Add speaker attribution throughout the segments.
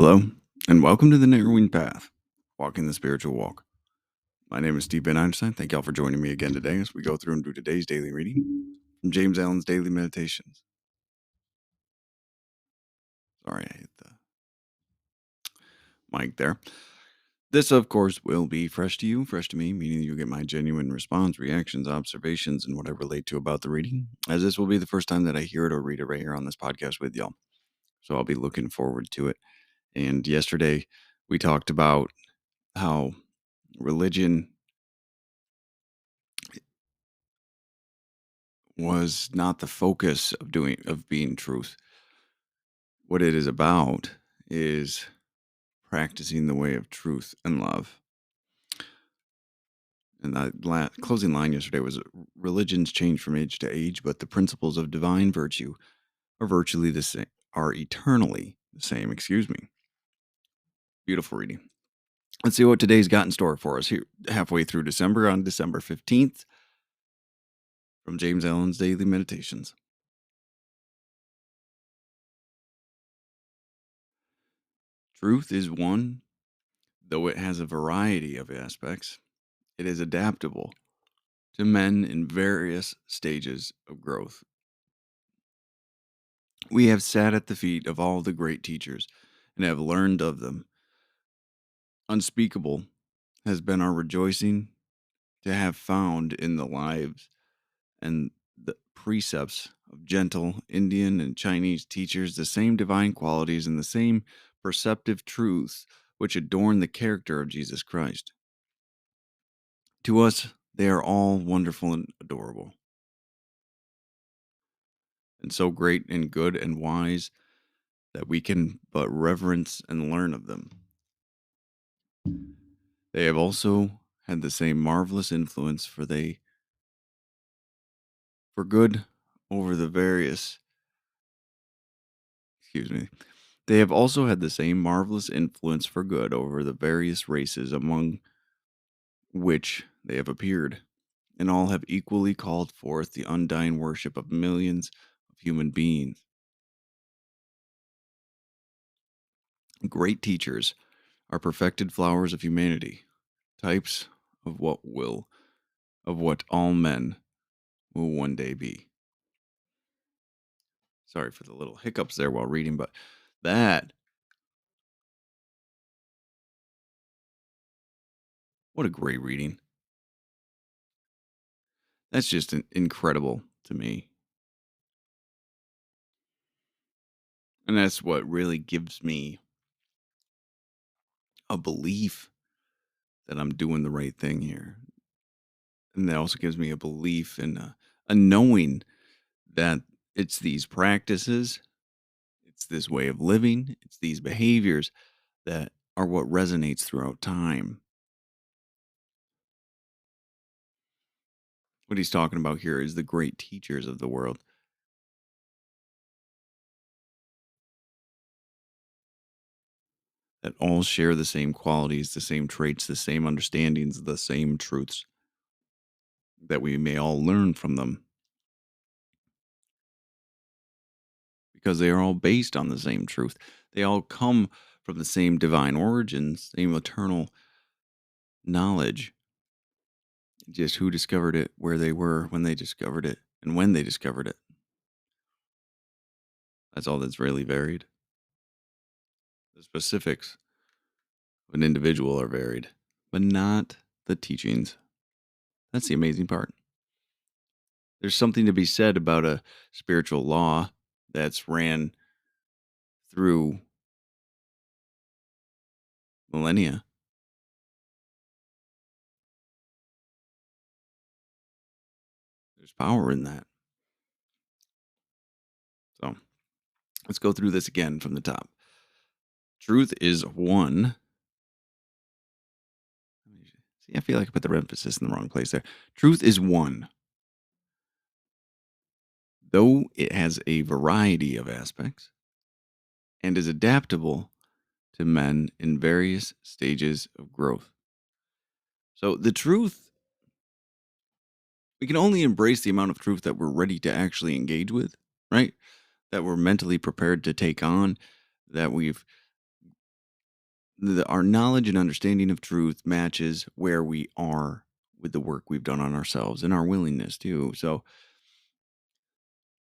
Speaker 1: Hello, and welcome to the Narrowing Path, Walking the Spiritual Walk. My name is Steve Ben Einstein. Thank y'all for joining me again today as we go through and do today's daily reading from James Allen's Daily Meditations. Sorry, I hit the mic there. This, of course, will be fresh to you, fresh to me, meaning you'll get my genuine response, reactions, observations, and what I relate to about the reading, as this will be the first time that I hear it or read it right here on this podcast with y'all. So I'll be looking forward to it. And yesterday, we talked about how religion was not the focus of being truth. What it is about is practicing the way of truth and love. And that closing line yesterday was religions change from age to age, but the principles of divine virtue are virtually the same, are eternally the same. Excuse me. Beautiful reading. Let's see what today's got in store for us here halfway through December on December 15th from James Allen's Daily Meditations. Truth is one, though it has a variety of aspects. It is adaptable to men in various stages of growth. We have sat at the feet of all the great teachers and have learned of them. Unspeakable has been our rejoicing to have found in the lives and the precepts of gentle Indian and Chinese teachers the same divine qualities and the same perceptive truths which adorn the character of Jesus Christ. To us, they are all wonderful and adorable, and so great and good and wise that we can but reverence and learn of them. They have also had the same marvelous influence for good over the various They have also had the same marvelous influence for good over the various races among which they have appeared, and all have equally called forth the undying worship of millions of human beings. Great teachers are perfected flowers of humanity, types of what all men will one day be. Sorry for the little hiccups there while reading, but that, what a great reading. That's just incredible to me. And that's what really gives me a belief that I'm doing the right thing here. And that also gives me a belief and a knowing that it's these practices, it's this way of living, it's these behaviors that are what resonates throughout time. What he's talking about here is the great teachers of the world. That all share the same qualities, the same traits, the same understandings, the same truths, that we may all learn from them because they are all based on the same truth. They all come from the same divine origins, same eternal knowledge. Just who discovered it, where they were when they discovered it, and when they discovered it. That's all that's really varied. The specifics of an individual are varied, but not the teachings. That's the amazing part. There's something to be said about a spiritual law that's ran through millennia. There's power in that. So let's go through this again from the top. Truth is one. See, I feel like I put the emphasis in the wrong place there. Truth is one. Though it has a variety of aspects and is adaptable to men in various stages of growth. So the truth, we can only embrace the amount of truth that we're ready to actually engage with, right? That we're mentally prepared to take on, that we've our knowledge and understanding of truth matches where we are with the work we've done on ourselves and our willingness too. So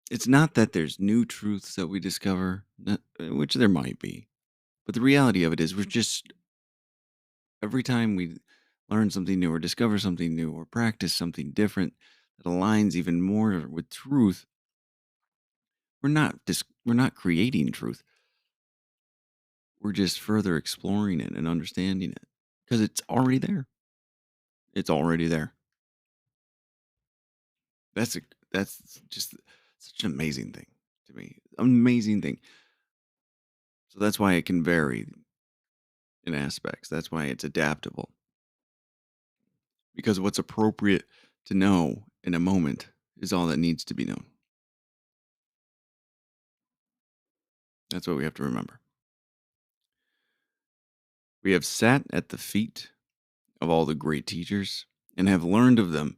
Speaker 1: it's not that there's new truths that we discover, which there might be, but the reality of it is we're just every time we learn something new or discover something new or practice something different that aligns even more with truth, we're not creating truth. We're just further exploring it and understanding it because it's already there. It's already there. That's a that's just such an amazing thing to me. Amazing thing. So that's why it can vary in aspects. That's why it's adaptable. Because what's appropriate to know in a moment is all that needs to be known. That's what we have to remember. We have sat at the feet of all the great teachers and have learned of them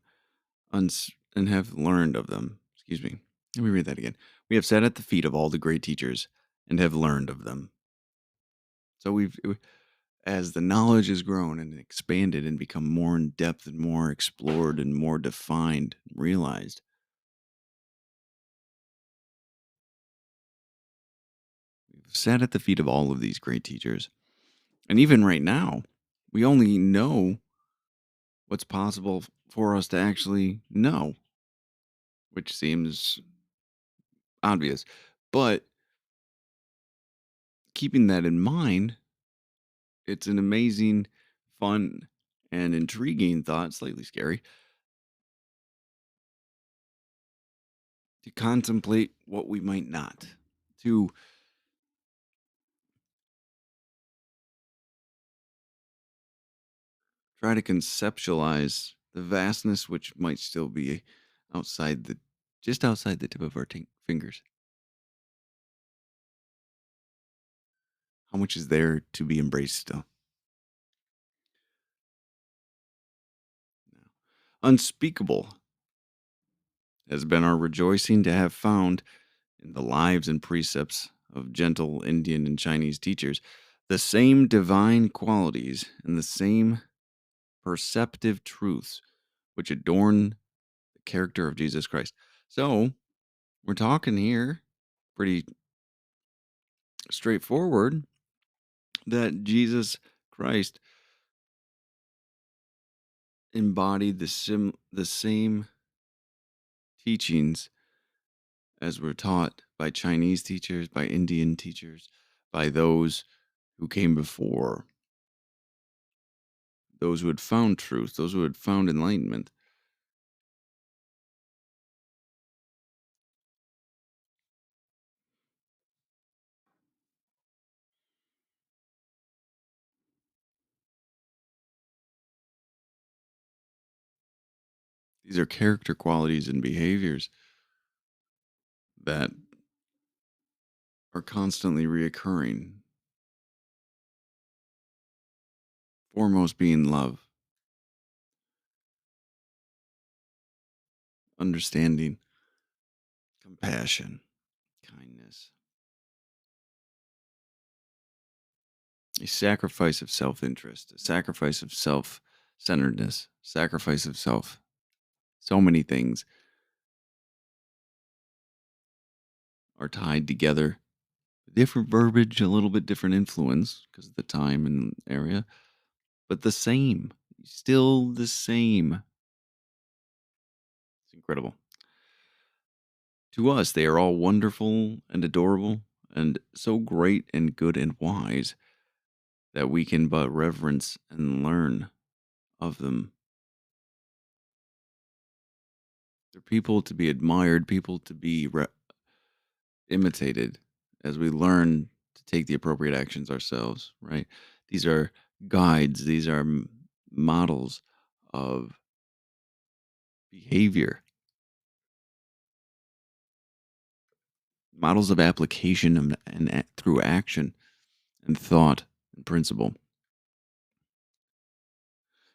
Speaker 1: and have learned of them. Excuse me. Let me read that again. We have sat at the feet of all the great teachers and have learned of them. So as the knowledge has grown and expanded and become more in depth and more explored and more defined and realized, we've sat at the feet of all of these great teachers. And even right now, we only know what's possible for us to actually know, which seems obvious. But keeping that in mind, it's an amazing, fun, and intriguing thought, slightly scary, to contemplate what we might not, to try to conceptualize the vastness which might still be outside the just outside the tip of our fingers. How much is there to be embraced still? Unspeakable has been our rejoicing to have found in the lives and precepts of gentle Indian and Chinese teachers the same divine qualities and the same perceptive truths which adorn the character of Jesus Christ. So, we're talking here pretty straightforward that Jesus Christ embodied the same teachings as were taught by Chinese teachers, by Indian teachers, by those who came before, those who had found truth, those who had found enlightenment. These are character qualities and behaviors that are constantly reoccurring, foremost being love, understanding, compassion, kindness, a sacrifice of self interest, a sacrifice of self centeredness, sacrifice of self. So many things are tied together. Different verbiage, a little bit different influence because of the time and area, but the same, still the same. It's incredible. To us, they are all wonderful and adorable and so great and good and wise that we can but reverence and learn of them. They're people to be admired, people to be imitated as we learn to take the appropriate actions ourselves, right? These are guides, these are models of behavior, models of application through action and thought and principle.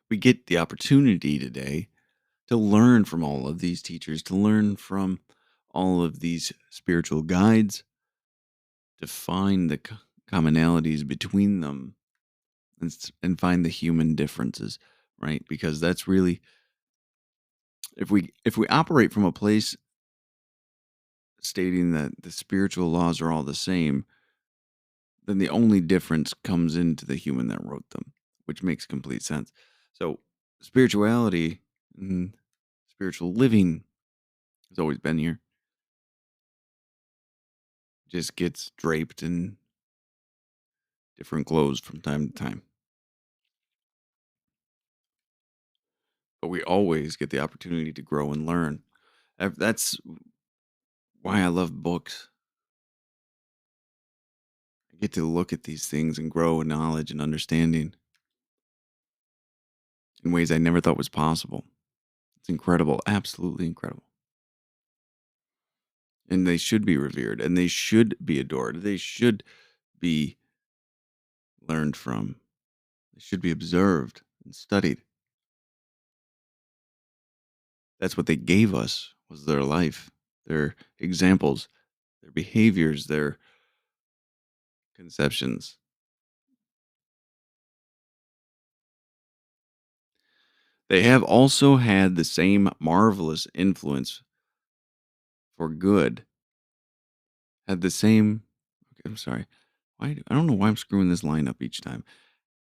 Speaker 1: We get the opportunity today to learn from all of these teachers, to learn from all of these spiritual guides, to find the commonalities between them and find the human differences, right? Because that's really, if we operate from a place stating that the spiritual laws are all the same, then the only difference comes into the human that wrote them, which makes complete sense. So spirituality, and spiritual living has always been here, just gets draped in different clothes from time to time. But we always get the opportunity to grow and learn. That's why I love books. I get to look at these things and grow in knowledge and understanding in ways I never thought was possible. It's incredible, absolutely incredible. And they should be revered and they should be adored. They should be learned from. They should be observed and studied. That's what they gave us was their life, their examples, their behaviors, their conceptions. They have also had the same marvelous influence for good. Had the same I'm sorry. I don't know why I'm screwing this line up each time.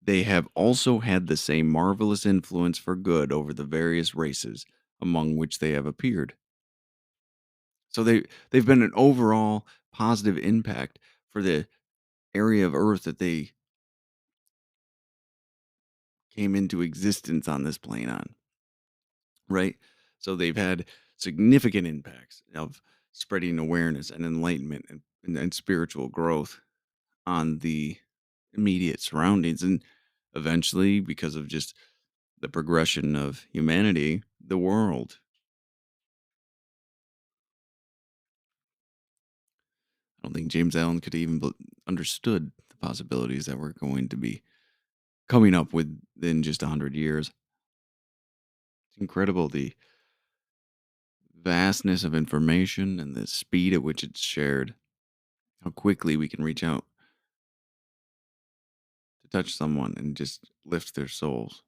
Speaker 1: They have also had the same marvelous influence for good over the various races among which they have appeared. So they've been an overall positive impact for the area of Earth that they came into existence on this plane on, right? So they've had significant impacts of spreading awareness and enlightenment and spiritual growth on the immediate surroundings. And eventually, because of just the progression of humanity, the world. I don't think James Allen could even understood the possibilities that we're going to be coming up with in just 100 years. It's incredible the vastness of information and the speed at which it's shared. How quickly we can reach out to touch someone and just lift their souls.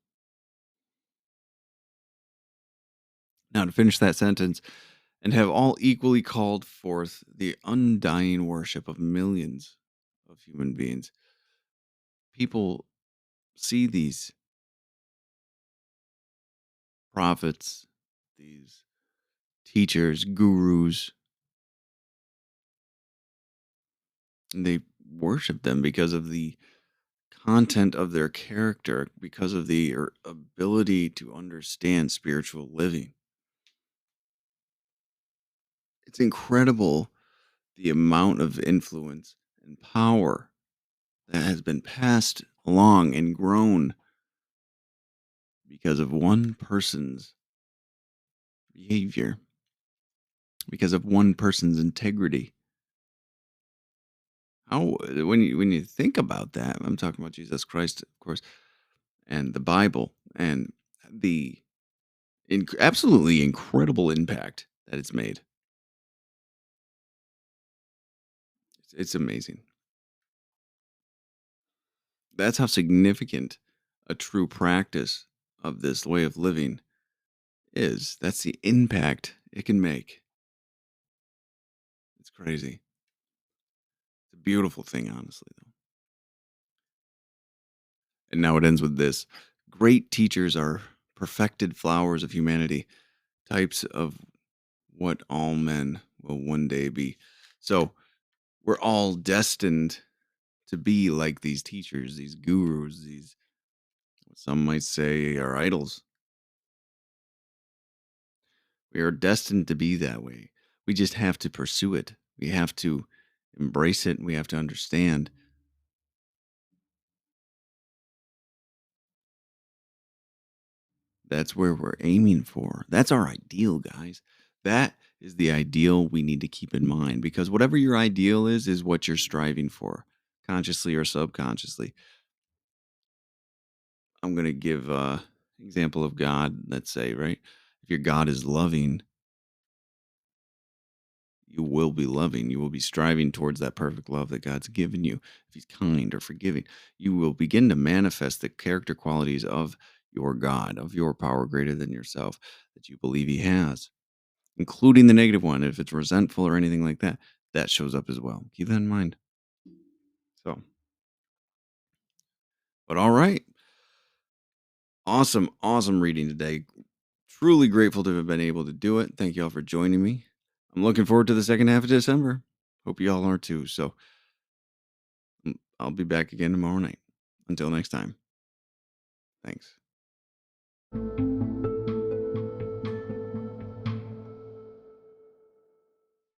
Speaker 1: Now, to finish that sentence, and have all equally called forth the undying worship of millions of human beings. People see these prophets, these teachers, gurus, and they worship them because of the content of their character, because of their ability to understand spiritual living. It's incredible the amount of influence and power that has been passed along and grown because of one person's behavior, because of one person's integrity. How when you think about that, I'm talking about Jesus Christ, of course, and the Bible, and the absolutely incredible impact that it's made. It's amazing. That's how significant a true practice of this way of living is. That's the impact it can make. It's crazy. It's a beautiful thing, honestly, though. And now it ends with this: great teachers are perfected flowers of humanity, types of what all men will one day be. So we're all destined to be like these teachers, these gurus, these, some might say, are idols. We are destined to be that way. We just have to pursue it. We have to embrace it. We have to understand that's where we're aiming for. That's our ideal, guys. That is the ideal we need to keep in mind, because whatever your ideal is what you're striving for, consciously or subconsciously. I'm going to give example of God, let's say, right? If your God is loving, you will be loving. You will be striving towards that perfect love that God's given you. If He's kind or forgiving, you will begin to manifest the character qualities of your God, of your power greater than yourself that you believe He has, including the negative one. If it's resentful or anything like that, that shows up as well. Keep that in mind. So, but all right. Awesome, awesome reading today. Truly grateful to have been able to do it. Thank you all for joining me. I'm looking forward to the second half of December. Hope you all are too. So I'll be back again tomorrow night. Until next time. Thanks.